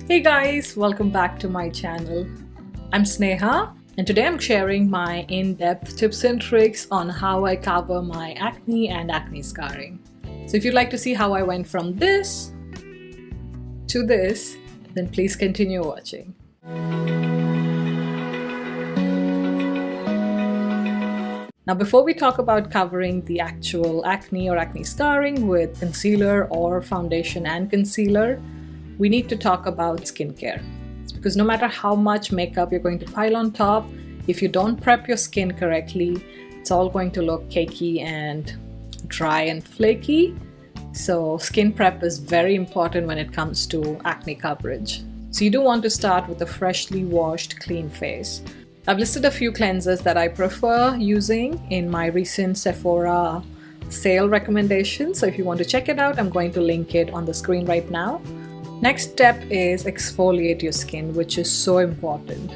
Hey guys, welcome back to my channel. I'm Sneha and today I'm sharing my in-depth tips and tricks on how I cover my acne and acne scarring. So if you'd like to see how I went from this to this, then please continue watching. Now before we talk about covering the actual acne or acne scarring with concealer or foundation and concealer, we need to talk about skincare. It's because no matter how much makeup you're going to pile on top, if you don't prep your skin correctly, it's all going to look cakey and dry and flaky. So skin prep is very important when it comes to acne coverage. So you do want to start with a freshly washed, clean face. I've listed a few cleansers that I prefer using in my recent Sephora sale recommendation. So if you want to check it out, I'm going to link it on the screen right now. Next step is exfoliate your skin, which is so important.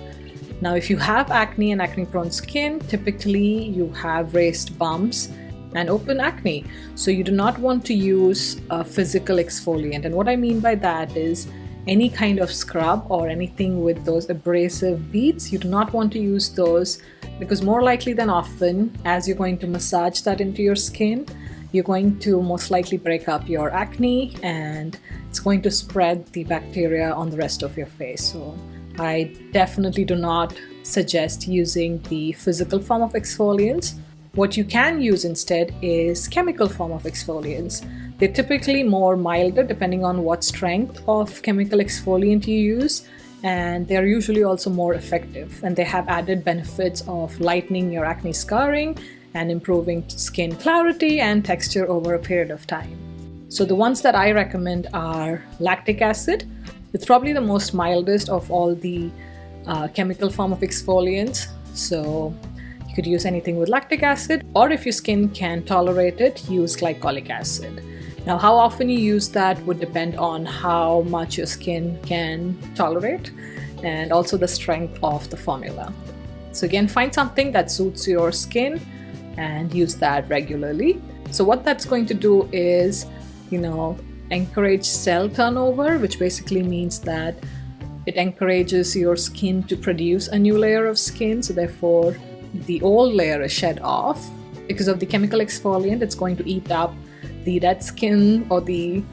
Now, if you have acne and acne-prone skin, typically you have raised bumps and open acne. So you do not want to use a physical exfoliant. And what I mean by that is any kind of scrub or anything with those abrasive beads, you do not want to use those because more likely than often, as you're going to massage that into your skin, you're going to most likely break up your acne and it's going to spread the bacteria on the rest of your face. So I definitely do not suggest using the physical form of exfoliants. What you can use instead is chemical form of exfoliants. They're typically more milder depending on what strength of chemical exfoliant you use, and they're usually also more effective, and they have added benefits of lightening your acne scarring and improving skin clarity and texture over a period of time. So the ones that I recommend are lactic acid. It's probably the most mildest of all the chemical form of exfoliants. So you could use anything with lactic acid, or if your skin can tolerate it, use glycolic acid. Now, how often you use that would depend on how much your skin can tolerate and also the strength of the formula. So again, find something that suits your skin and use that regularly. So what that's going to do is, encourage cell turnover, which basically means that it encourages your skin to produce a new layer of skin. So therefore, the old layer is shed off. Because of the chemical exfoliant, it's going to eat up the dead skin or the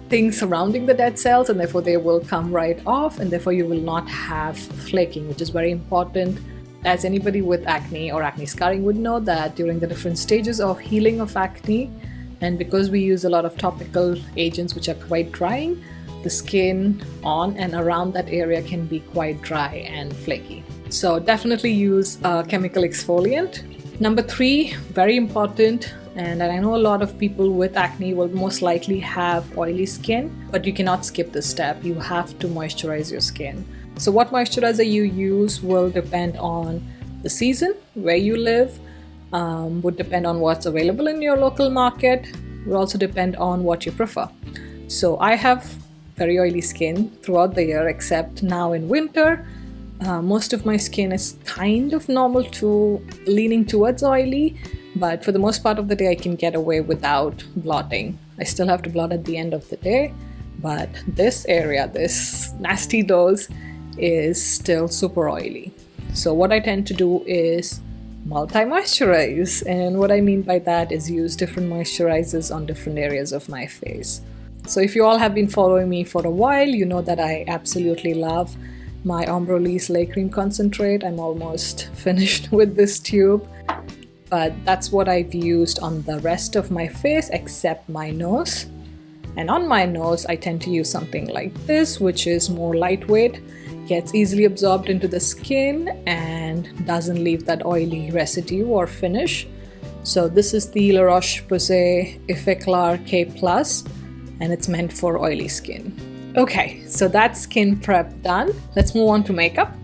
things surrounding the dead cells, and therefore they will come right off, and therefore you will not have flaking, which is very important. As anybody with acne or acne scarring would know that during the different stages of healing of acne, and because we use a lot of topical agents which are quite drying, the skin on and around that area can be quite dry and flaky. So definitely use a chemical exfoliant. Number 3, very important, and I know a lot of people with acne will most likely have oily skin, but you cannot skip this step. You have to moisturize your skin. So what moisturizer you use will depend on the season, where you live, would depend on what's available in your local market, will also depend on what you prefer. So I have very oily skin throughout the year, except now in winter. Most of my skin is kind of normal to leaning towards oily, but for the most part of the day I can get away without blotting. I still have to blot at the end of the day, but this area, this nasty dose, is still super oily. So what I tend to do is multi-moisturize, and what I mean by that is use different moisturizers on different areas of my face. So if you all have been following me for a while, you know that I absolutely love my Ombre Lease Lay Cream Concentrate. I'm almost finished with this tube, but that's what I've used on the rest of my face except my nose. And on my nose, I tend to use something like this, which is more lightweight, gets easily absorbed into the skin and doesn't leave that oily residue or finish. So this is the La Roche-Posay Effeclar K+, and it's meant for oily skin. Okay, so that's skin prep done. Let's move on to makeup.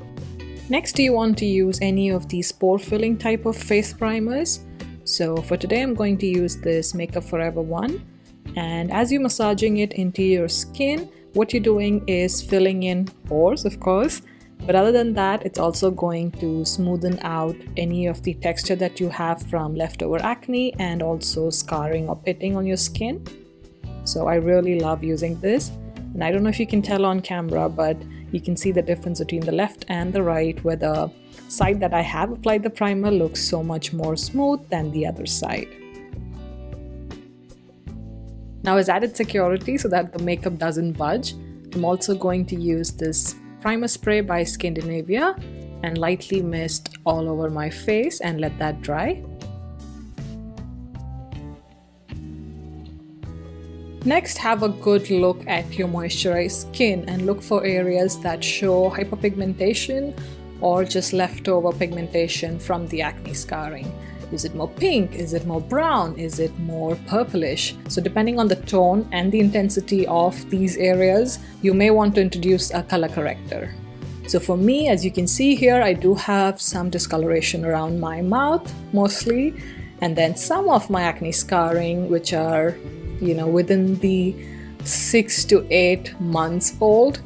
Next, you want to use any of these pore-filling type of face primers. So for today, I'm going to use this Makeup Forever one. And as you're massaging it into your skin, what you're doing is filling in pores, of course, but other than that, it's also going to smoothen out any of the texture that you have from leftover acne and also scarring or pitting on your skin. So I really love using this. And I don't know if you can tell on camera, but you can see the difference between the left and the right, where the side that I have applied the primer looks so much more smooth than the other side. Now, as added security so that the makeup doesn't budge, I'm also going to use this primer spray by Scandinavia and lightly mist all over my face and let that dry. Next, have a good look at your moisturized skin and look for areas that show hyperpigmentation or just leftover pigmentation from the acne scarring. Is it more pink? Is it more brown? Is it more purplish? So depending on the tone and the intensity of these areas, you may want to introduce a color corrector. So for me, as you can see here, I do have some discoloration around my mouth mostly, and then some of my acne scarring, which are within the 6 to 8 months old,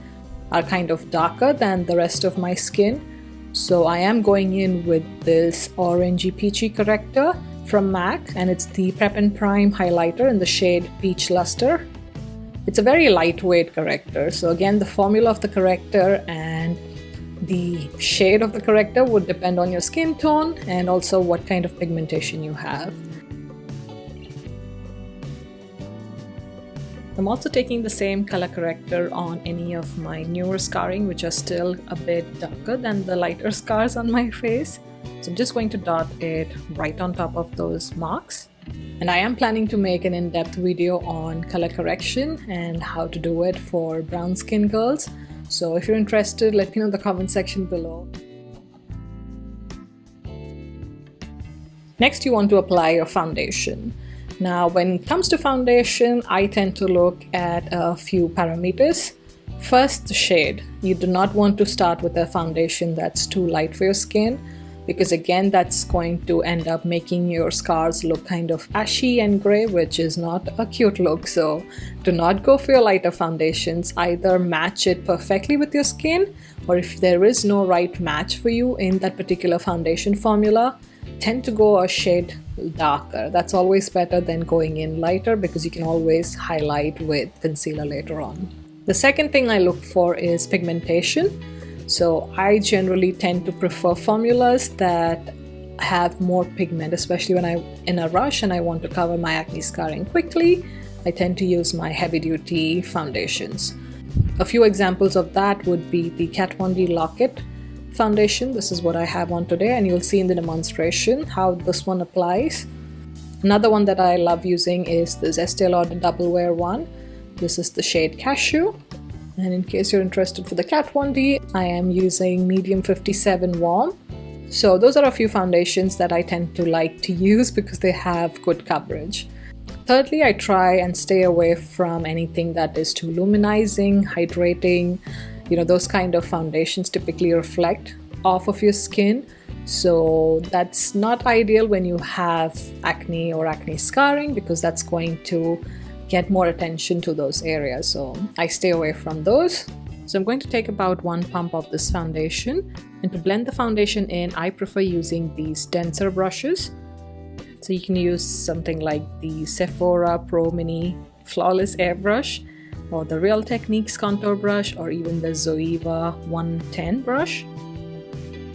are kind of darker than the rest of my skin. So I am going in with this orangey peachy corrector from MAC, and it's the Prep and Prime highlighter in the shade Peach Luster. It's a very lightweight corrector. So again, the formula of the corrector and the shade of the corrector would depend on your skin tone and also what kind of pigmentation you have. I'm also taking the same color corrector on any of my newer scarring, which are still a bit darker than the lighter scars on my face. So I'm just going to dot it right on top of those marks. And I am planning to make an in-depth video on color correction and how to do it for brown skin girls. So if you're interested, let me know in the comment section below. Next, you want to apply your foundation. Now, when it comes to foundation, I tend to look at a few parameters. First, the shade. You do not want to start with a foundation that's too light for your skin, because again, that's going to end up making your scars look kind of ashy and gray, which is not a cute look. So do not go for your lighter foundations. Either match it perfectly with your skin, or if there is no right match for you in that particular foundation formula, tend to go a shade darker. That's always better than going in lighter, because you can always highlight with concealer later on. The second thing I look for is pigmentation. So I generally tend to prefer formulas that have more pigment, especially when I'm in a rush and I want to cover my acne scarring quickly. I tend to use my heavy duty foundations. A few examples of that would be the Kat Von D Lock-It foundation. This is what I have on today, and you'll see in the demonstration how this one applies. Another one that I love using is this Estee Lauder Double Wear one. This is the shade Cashew. And in case you're interested for the Kat Von D, I am using medium 57 warm. So those are a few foundations that I tend to like to use because they have good coverage. Thirdly, I try and stay away from anything that is too luminizing, hydrating. Those kind of foundations typically reflect off of your skin. So that's not ideal when you have acne or acne scarring, because that's going to get more attention to those areas. So I stay away from those. So I'm going to take about 1 pump of this foundation, and to blend the foundation in, I prefer using these denser brushes. So you can use something like the Sephora Pro Mini Flawless Airbrush, or the Real Techniques contour brush, or even the Zoeva 110 brush.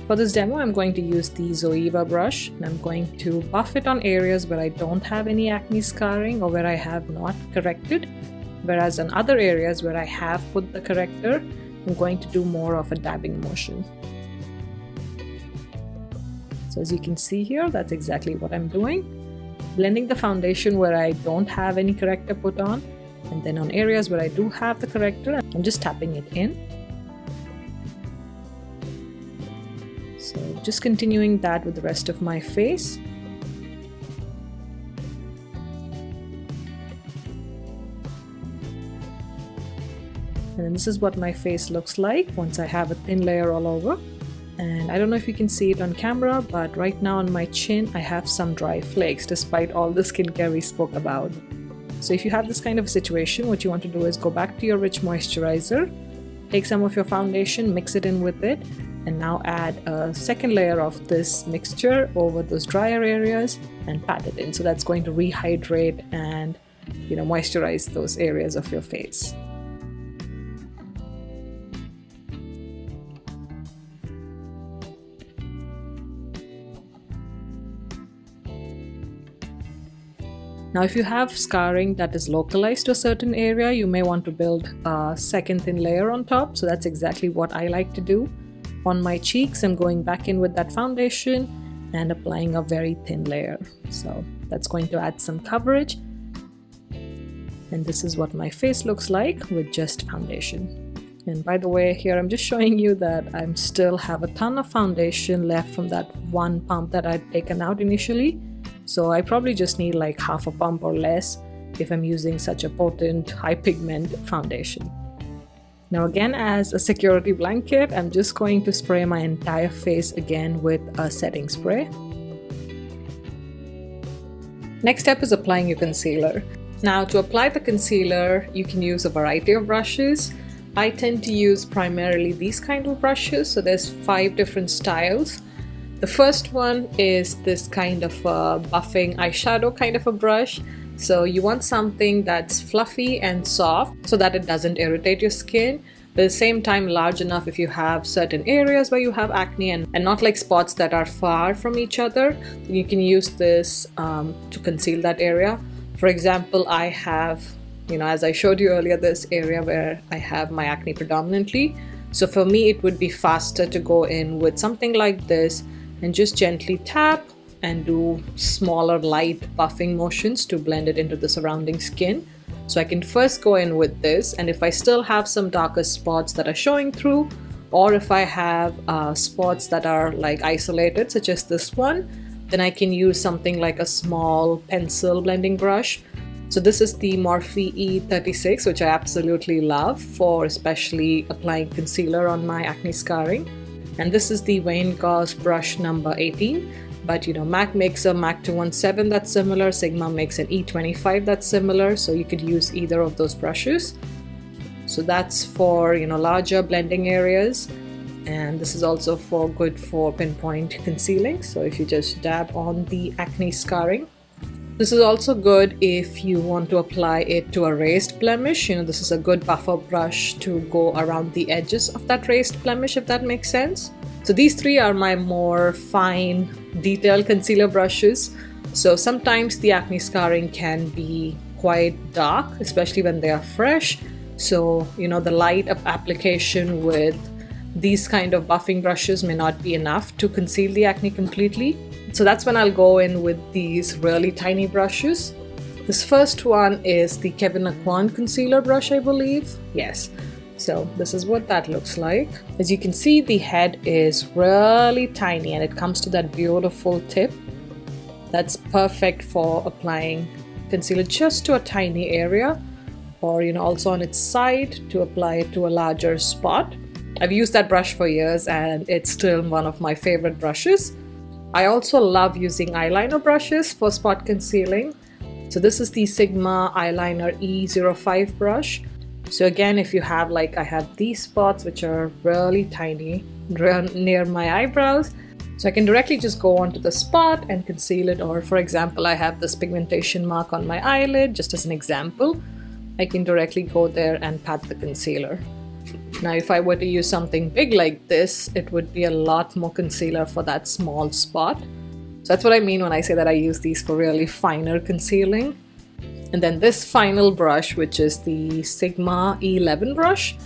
For this demo, I'm going to use the Zoeva brush, and I'm going to buff it on areas where I don't have any acne scarring or where I have not corrected. Whereas on other areas where I have put the corrector, I'm going to do more of a dabbing motion. So as you can see here, that's exactly what I'm doing. Blending the foundation where I don't have any corrector put on, and then on areas where I do have the corrector, I'm just tapping it in. So just continuing that with the rest of my face. And then this is what my face looks like once I have a thin layer all over. And I don't know if you can see it on camera, but right now on my chin I have some dry flakes despite all the skincare we spoke about. So if you have this kind of a situation, what you want to do is go back to your rich moisturizer, take some of your foundation, mix it in with it, and now add a second layer of this mixture over those drier areas and pat it in. So that's going to rehydrate and moisturize those areas of your face. Now, if you have scarring that is localized to a certain area, you may want to build a second thin layer on top. So that's exactly what I like to do. On my cheeks, I'm going back in with that foundation and applying a very thin layer. So that's going to add some coverage. And this is what my face looks like with just foundation. And by the way, here I'm just showing you that I still have a ton of foundation left from that one pump that I'd taken out initially. So I probably just need like half a pump or less if I'm using such a potent high pigment foundation. Now again, as a security blanket, I'm just going to spray my entire face again with a setting spray. Next step is applying your concealer. Now to apply the concealer, you can use a variety of brushes. I tend to use primarily these kind of brushes. So there's 5 different styles. The first one is this kind of a buffing eyeshadow kind of a brush. So you want something that's fluffy and soft so that it doesn't irritate your skin, but at the same time large enough if you have certain areas where you have acne and not like spots that are far from each other. You can use this to conceal that area. For example, I have, as I showed you earlier, this area where I have my acne predominantly. So for me, it would be faster to go in with something like this and just gently tap and do smaller light buffing motions to blend it into the surrounding skin. So I can first go in with this, and if I still have some darker spots that are showing through, or if I have spots that are like isolated, such as this one, then I can use something like a small pencil blending brush. So this is the Morphe E36, which I absolutely love for especially applying concealer on my acne scarring. And this is the Wayne Gauss brush number 18. But MAC makes a MAC 217 that's similar, Sigma makes an E25 that's similar, so you could use either of those brushes. So that's for larger blending areas, and this is also good for pinpoint concealing. So if you just dab on the acne scarring. This is also good if you want to apply it to a raised blemish. This is a good buffer brush to go around the edges of that raised blemish, if that makes sense. So these 3 are my more fine, detailed concealer brushes. So sometimes the acne scarring can be quite dark, especially when they are fresh. So, the light application with these kind of buffing brushes may not be enough to conceal the acne completely. So that's when I'll go in with these really tiny brushes. This first one is the Kevyn Aucoin concealer brush, I believe. Yes. So this is what that looks like. As you can see, the head is really tiny and it comes to that beautiful tip. That's perfect for applying concealer just to a tiny area, or also on its side to apply it to a larger spot. I've used that brush for years and it's still one of my favorite brushes. I also love using eyeliner brushes for spot concealing. So this is the Sigma Eyeliner E05 brush. So again, if you have I have these spots which are really tiny near my eyebrows, so I can directly just go onto the spot and conceal it. Or for example, I have this pigmentation mark on my eyelid, just as an example. I can directly go there and pat the concealer. Now if I were to use something big like this, it would be a lot more concealer for that small spot. So that's what I mean when I say that I use these for really finer concealing. And then this final brush, which is the Sigma E11 brush.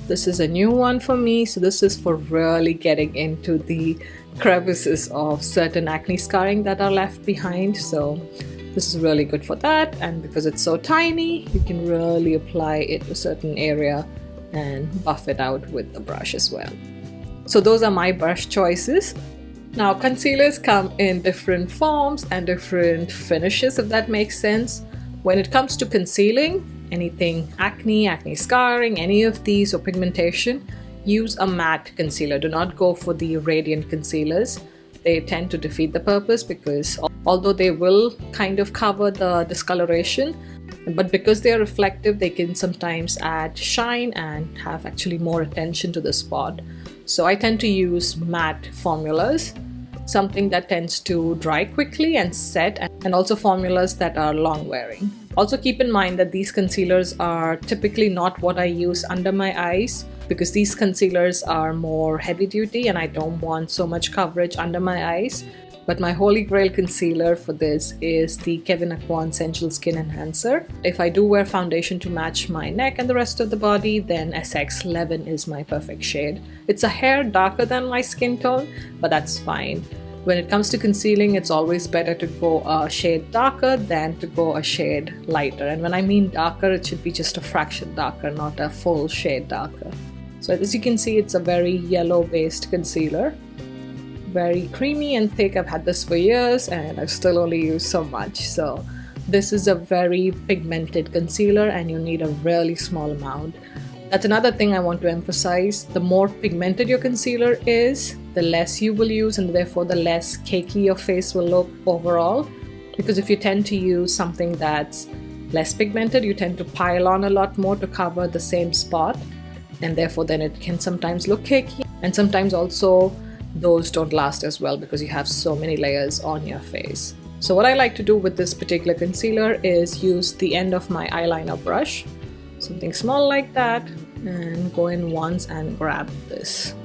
This is a new one for me. So this is for really getting into the crevices of certain acne scarring that are left behind. So this is really good for that. And because it's so tiny, you can really apply it to a certain area and buff it out with the brush as well. So those are my brush choices. Now concealers come in different forms and different finishes, if that makes sense. When it comes to concealing anything acne scarring, any of these, or pigmentation, use a matte concealer. Do not go for the radiant concealers. They tend to defeat the purpose because although they will kind of cover the discoloration, but because they are reflective, they can sometimes add shine and have actually more attention to the spot. So I tend to use matte formulas, something that tends to dry quickly and set, and also formulas that are long wearing. Also keep in mind that these concealers are typically not what I use under my eyes, because these concealers are more heavy duty and I don't want so much coverage under my eyes. But my holy grail concealer for this is the Kevyn Aucoin Essential Skin Enhancer. If I do wear foundation to match my neck and the rest of the body, then SX11 is my perfect shade. It's a hair darker than my skin tone, but that's fine. When it comes to concealing, it's always better to go a shade darker than to go a shade lighter. And when I mean darker, it should be just a fraction darker, not a full shade darker. So as you can see, it's a very yellow-based concealer. Very creamy and thick. I've had this for years and I've still only used so much. So this is a very pigmented concealer and you need a really small amount. That's another thing I want to emphasize. The more pigmented your concealer is, the less you will use and therefore the less cakey your face will look overall. Because if you tend to use something that's less pigmented, you tend to pile on a lot more to cover the same spot, and therefore then it can sometimes look cakey, and sometimes also those don't last as well because you have so many layers on your face. So what I like to do with this particular concealer is use the end of my eyeliner brush, something small like that, and go in once and grab this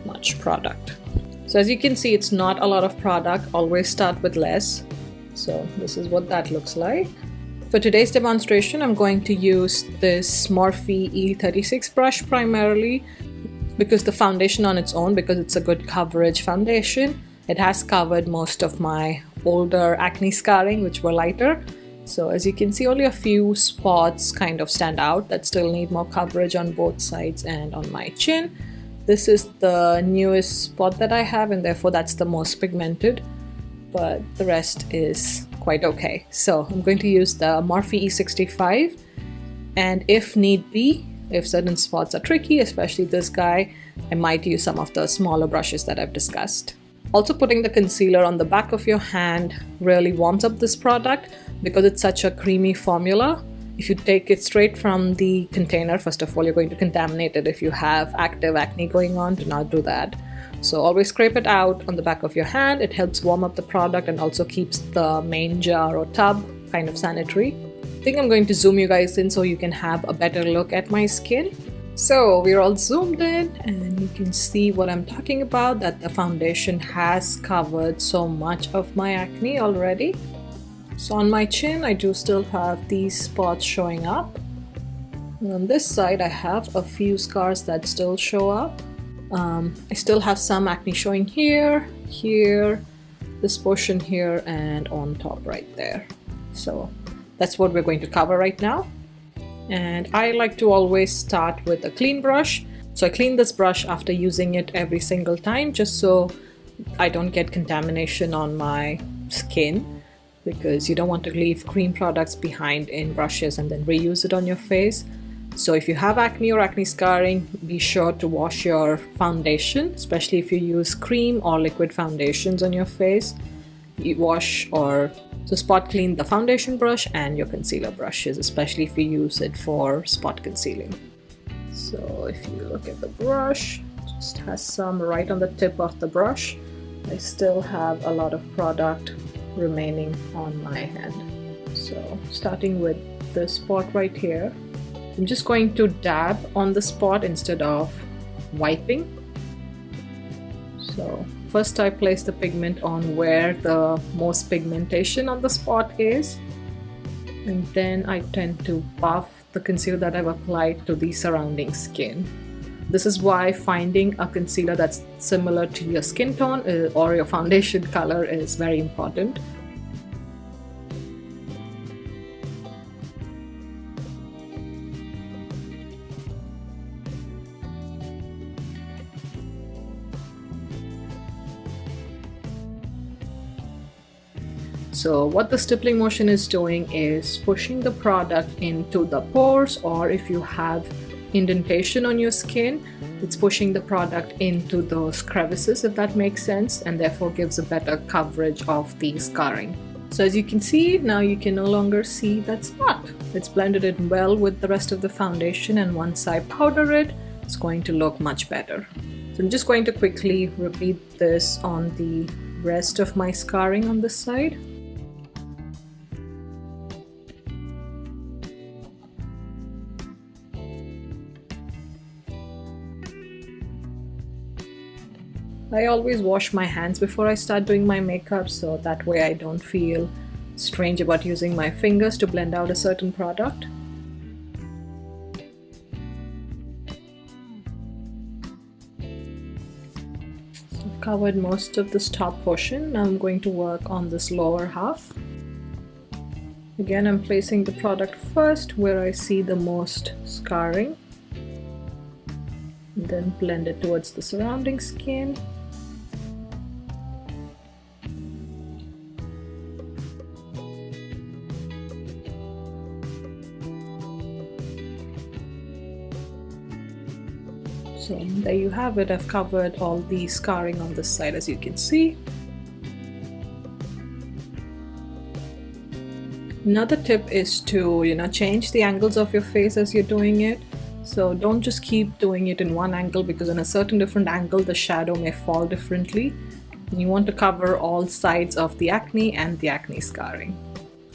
much product. So as you can see, it's not a lot of product. Always start with less. So this is what that looks like. For today's demonstration, I'm going to use this Morphe E36 brush primarily, because the foundation on its own, because it's a good coverage foundation, it has covered most of my older Acne Scarring, which were lighter. So as you can see, only a few spots kind of stand out that still need more coverage on both sides and on my chin. This is the newest spot that I have, and therefore that's the most pigmented, but the rest is quite okay. So I'm going to use the Morphe E65, and if need be, if certain spots are tricky, especially this guy, I might use some of the smaller brushes that I've discussed. Also, putting the concealer on the back of your hand really warms up this product because it's such a creamy formula. If you take it straight from the container, first of all, you're going to contaminate it if you have active acne going on. Do not do that. So always scrape it out on the back of your hand. It helps warm up the product and also keeps the main jar or tub kind of sanitary. I think I'm going to zoom you guys in so you can have a better look at my skin. So we're all zoomed in and you can see what I'm talking about, that the foundation has covered so much of my acne already. So on my chin, I do still have these spots showing up. And on this side, I have a few scars that still show up. I still have some acne showing here, here, this portion here, and on top right there. So that's what we're going to cover right now. And I like to always start with a clean brush. So I clean this brush after using it every single time, just so I don't get contamination on my skin, because you don't want to leave cream products behind in brushes and then reuse it on your face. So if you have acne or acne scarring, be sure to wash your foundation, especially if you use cream or liquid foundations on your face. You wash or spot clean the foundation brush and your concealer brushes, especially if you use it for spot concealing. So if you look at the brush, it just has some right on the tip of the brush. I still have a lot of product remaining on my hand. So starting with this spot right here, I'm just going to dab on the spot instead of wiping. So first I place the pigment on where the most pigmentation on the spot is, and then I tend to buff the concealer that I've applied to the surrounding skin. This is why finding a concealer that's similar to your skin tone or your foundation color is very important. So what the stippling motion is doing is pushing the product into the pores, or if you have indentation on your skin, it's pushing the product into those crevices, if that makes sense, and therefore gives a better coverage of the scarring. So as you can see, now you can no longer see that spot. It's blended in well with the rest of the foundation, and once I powder it, it's going to look much better. So I'm just going to quickly repeat this on the rest of my scarring on this side. I always wash my hands before I start doing my makeup, so that way I don't feel strange about using my fingers to blend out a certain product. So I've covered most of this top portion. Now I'm going to work on this lower half. Again, I'm placing the product first where I see the most scarring, and then blend it towards the surrounding skin. So there you have it. I've covered all the scarring on this side, as you can see. Another tip is to, change the angles of your face as you're doing it. So don't just keep doing it in one angle, because in a certain different angle the shadow may fall differently. And you want to cover all sides of the acne and the acne scarring.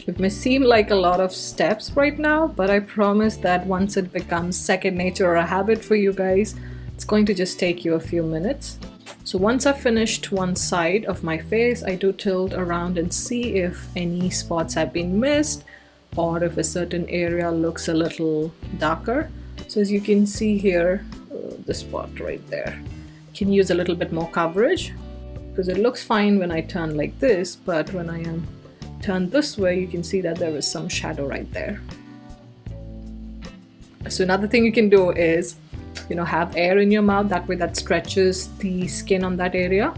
It may seem like a lot of steps right now, but I promise that once it becomes second nature or a habit for you guys, it's going to just take you a few minutes. So once I've finished one side of my face, I do tilt around and see if any spots have been missed or if a certain area looks a little darker. So as you can see here, the spot right there, can use a little bit more coverage, because it looks fine when I turn like this, but when I am turned this way, you can see that there is some shadow right there. So another thing you can do is, have air in your mouth. That way that stretches the skin on that area.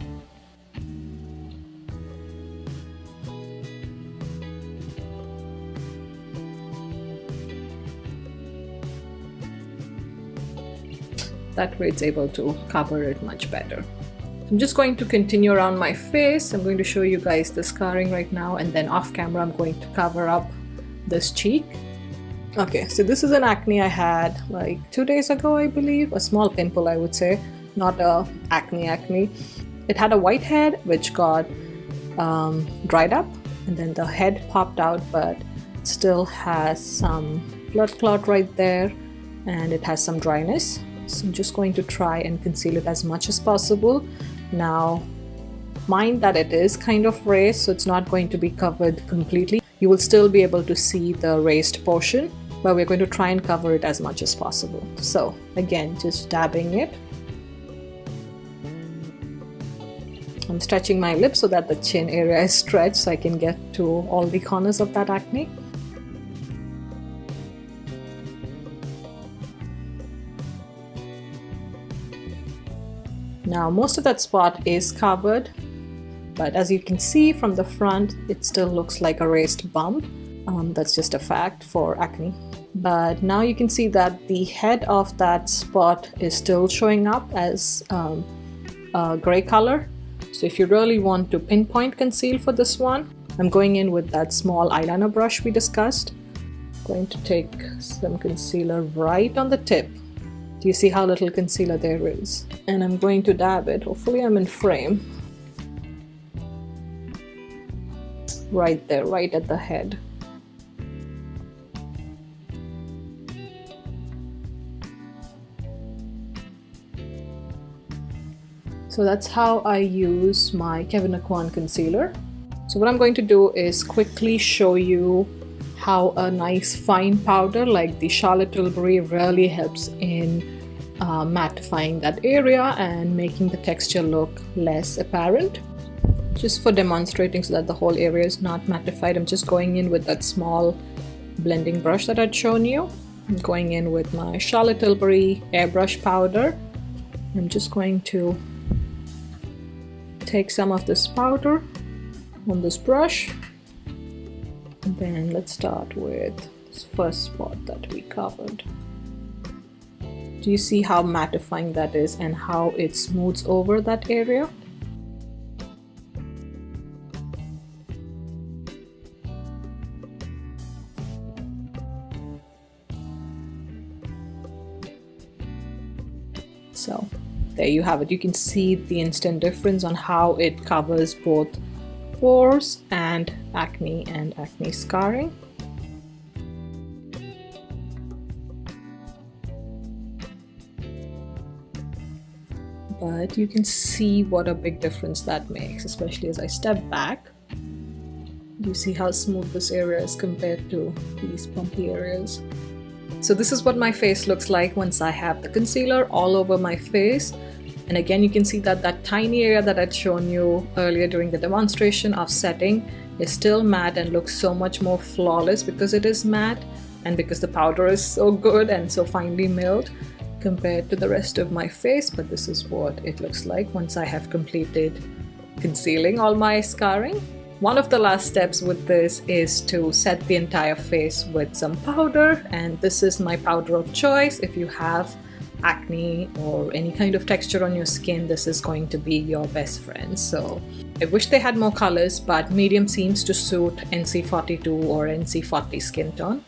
That way it's able to cover it much better. I'm just going to continue around my face. I'm going to show you guys the scarring right now, and then off camera I'm going to cover up this cheek. Okay, so this is an acne I had like 2 days ago, I believe. A small pimple, I would say, not a acne. It had a white head which got dried up, and then the head popped out, but it still has some blood clot right there, and it has some dryness. So I'm just going to try and conceal it as much as possible. Now, mind that it is kind of raised, so it's not going to be covered completely. You will still be able to see the raised portion, but we're going to try and cover it as much as possible. So again, just dabbing it. I'm stretching my lips so that the chin area is stretched so I can get to all the corners of that acne. Now most of that spot is covered, but as you can see from the front, it still looks like a raised bump. That's just a fact for acne. But now you can see that the head of that spot is still showing up as a gray color. So if you really want to pinpoint conceal for this one, I'm going in with that small eyeliner brush we discussed. I'm going to take some concealer right on the tip. Do you see how little concealer there is? And I'm going to dab it. Hopefully I'm in frame. Right there, right at the head. So that's how I use my Kevyn Aucoin concealer. So what I'm going to do is quickly show you how a nice fine powder like the Charlotte Tilbury really helps in mattifying that area and making the texture look less apparent. Just for demonstrating so that the whole area is not mattified, I'm just going in with that small blending brush that I'd shown you. I'm going in with my Charlotte Tilbury airbrush powder. I'm just going to take some of this powder on this brush, and then let's start with this first spot that we covered. Do you see how mattifying that is and how it smooths over that area? So there you have it. You can see the instant difference on how it covers both pores and acne scarring. but you can see what a big difference that makes, especially as I step back. You see how smooth this area is compared to these bumpy areas. So this is what my face looks like once I have the concealer all over my face. And again, you can see that that tiny area that I'd shown you earlier during the demonstration of setting is still matte and looks so much more flawless because it is matte and because the powder is so good and so finely milled compared to the rest of my face. But this is what it looks like once I have completed concealing all my scarring. One of the last steps with this is to set the entire face with some powder, and this is my powder of choice. If you have acne or any kind of texture on your skin, this is going to be your best friend. So I wish they had more colors, but medium seems to suit NC42 or NC40 skin tone.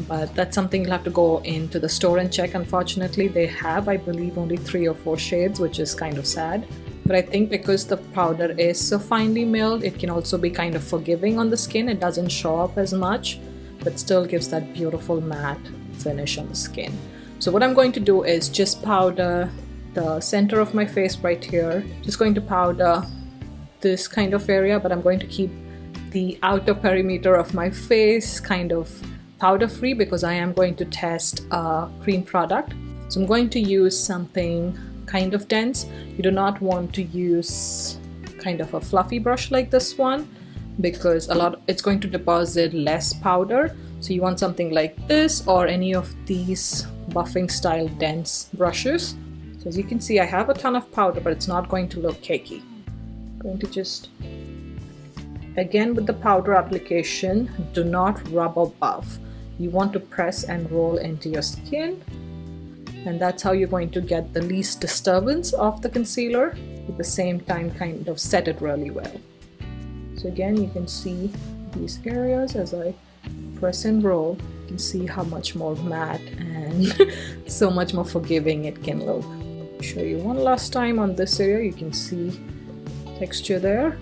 But that's something you'll have to go into the store and check. Unfortunately, they have, I believe, only 3 or 4 shades, which is kind of sad. But I think because the powder is so finely milled, it can also be kind of forgiving on the skin. It doesn't show up as much, but still gives that beautiful matte finish on the skin. So what I'm going to do is just powder the center of my face right here. Just going to powder this kind of area, but I'm going to keep the outer perimeter of my face kind of powder free because I am going to test a cream product. So I'm going to use something kind of dense. You do not want to use kind of a fluffy brush like this one because it's going to deposit less powder. So you want something like this or any of these buffing style dense brushes. So as you can see, I have a ton of powder, but it's not going to look cakey. I'm going to just, again with the powder application, do not rub or buff. You want to press and roll into your skin, and that's how you're going to get the least disturbance of the concealer, at the same time kind of set it really well. So again, you can see these areas as I press and roll. You can see how much more matte and so much more forgiving it can look. I'll show you one last time on this area. You can see texture there.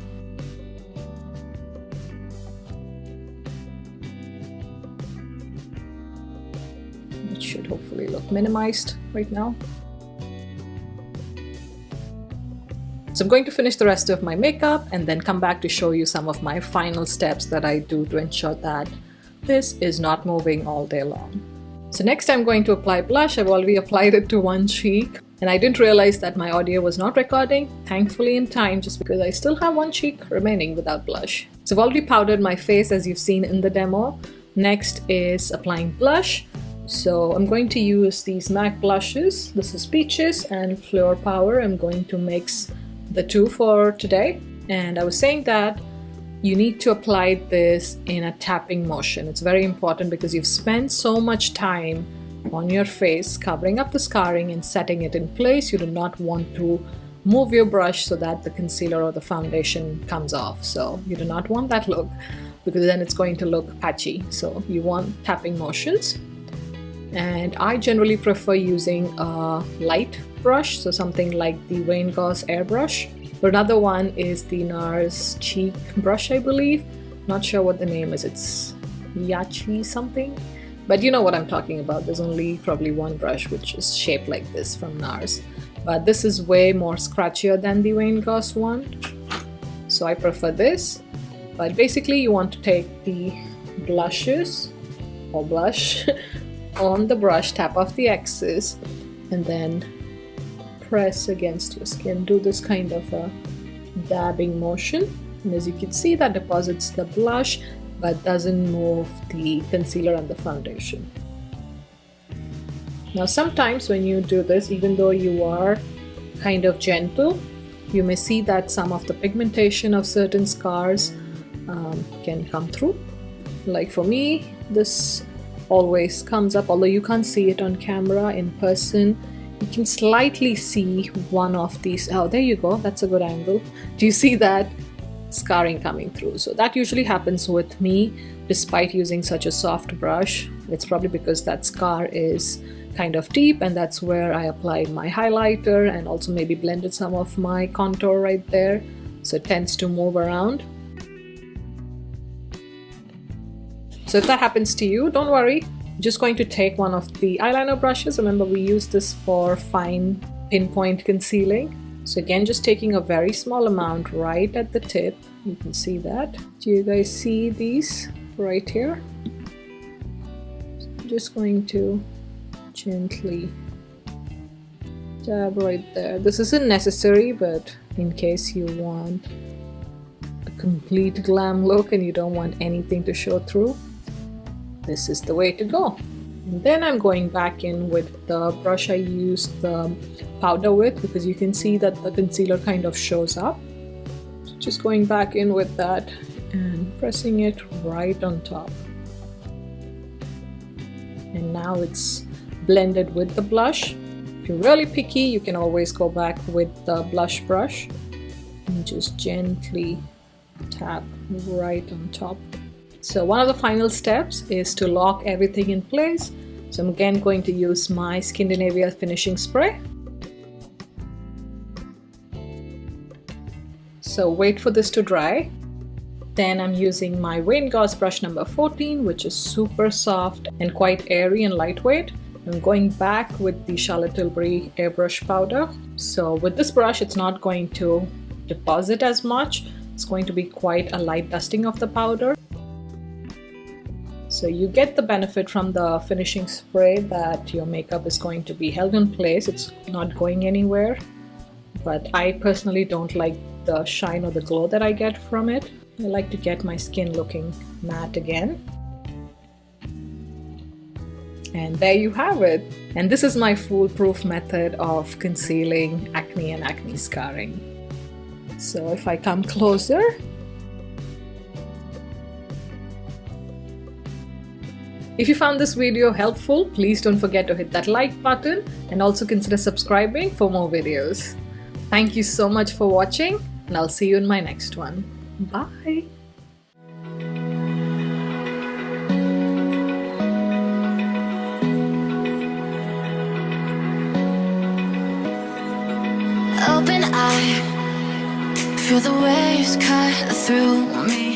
It should hopefully look minimized right now. So I'm going to finish the rest of my makeup and then come back to show you some of my final steps that I do to ensure that this is not moving all day long. So next I'm going to apply blush. I've already applied it to one cheek and I didn't realize that my audio was not recording, thankfully in time, just because I still have one cheek remaining without blush. So I've already powdered my face as you've seen in the demo. Next is applying blush. So I'm going to use these MAC blushes. This is Peaches and Fleur Power. I'm going to mix the two for today. And I was saying that you need to apply this in a tapping motion. It's very important because you've spent so much time on your face covering up the scarring and setting it in place. You do not want to move your brush so that the concealer or the foundation comes off. So you do not want that look because then it's going to look patchy. So you want tapping motions. And I generally prefer using a light brush, so something like the Wayne Goss airbrush. Another one is the NARS cheek brush, I believe. Not sure what the name is. It's Yachi something, but you know what I'm talking about. There's only probably one brush which is shaped like this from NARS, but this is way more scratchier than the Wayne Goss one, so I prefer this. But basically you want to take the blushes or blush on the brush, tap off the excess, and then press against your skin. Do this kind of a dabbing motion, and as you can see, that deposits the blush but doesn't move the concealer and the foundation. Now sometimes when you do this, even though you are kind of gentle, you may see that some of the pigmentation of certain scars can come through. Like for me, this always comes up, although you can't see it on camera. In person you can slightly see one of these. Oh, there you go, that's a good angle. Do you see that scarring coming through? So that usually happens with me despite using such a soft brush. It's probably because that scar is kind of deep, and that's where I applied my highlighter and also maybe blended some of my contour right there, so it tends to move around. So if that happens to you, don't worry. I'm just going to take one of the eyeliner brushes. Remember, we use this for fine pinpoint concealing. So again, just taking a very small amount right at the tip. You can see that. Do you guys see these right here? So I'm just going to gently dab right there. This isn't necessary, but in case you want a complete glam look and you don't want anything to show through, this is the way to go. And then I'm going back in with the brush I used the powder with, because you can see that the concealer kind of shows up. So just going back in with that and pressing it right on top. And now it's blended with the blush. If you're really picky, you can always go back with the blush brush and just gently tap right on top. So one of the final steps is to lock everything in place. So I'm again going to use my Scandinavia finishing spray. So wait for this to dry. Then I'm using my Wayne Gauze brush number 14, which is super soft and quite airy and lightweight. I'm going back with the Charlotte Tilbury airbrush powder. So with this brush, it's not going to deposit as much. It's going to be quite a light dusting of the powder. So you get the benefit from the finishing spray that your makeup is going to be held in place. It's not going anywhere. But I personally don't like the shine or the glow that I get from it. I like to get my skin looking matte again. And there you have it. And this is my foolproof method of concealing acne and acne scarring. So if I come closer, if you found this video helpful, please don't forget to hit that like button and also consider subscribing for more videos. Thank you so much for watching, and I'll see you in my next one. Bye! Open eye, feel the waves cut through me.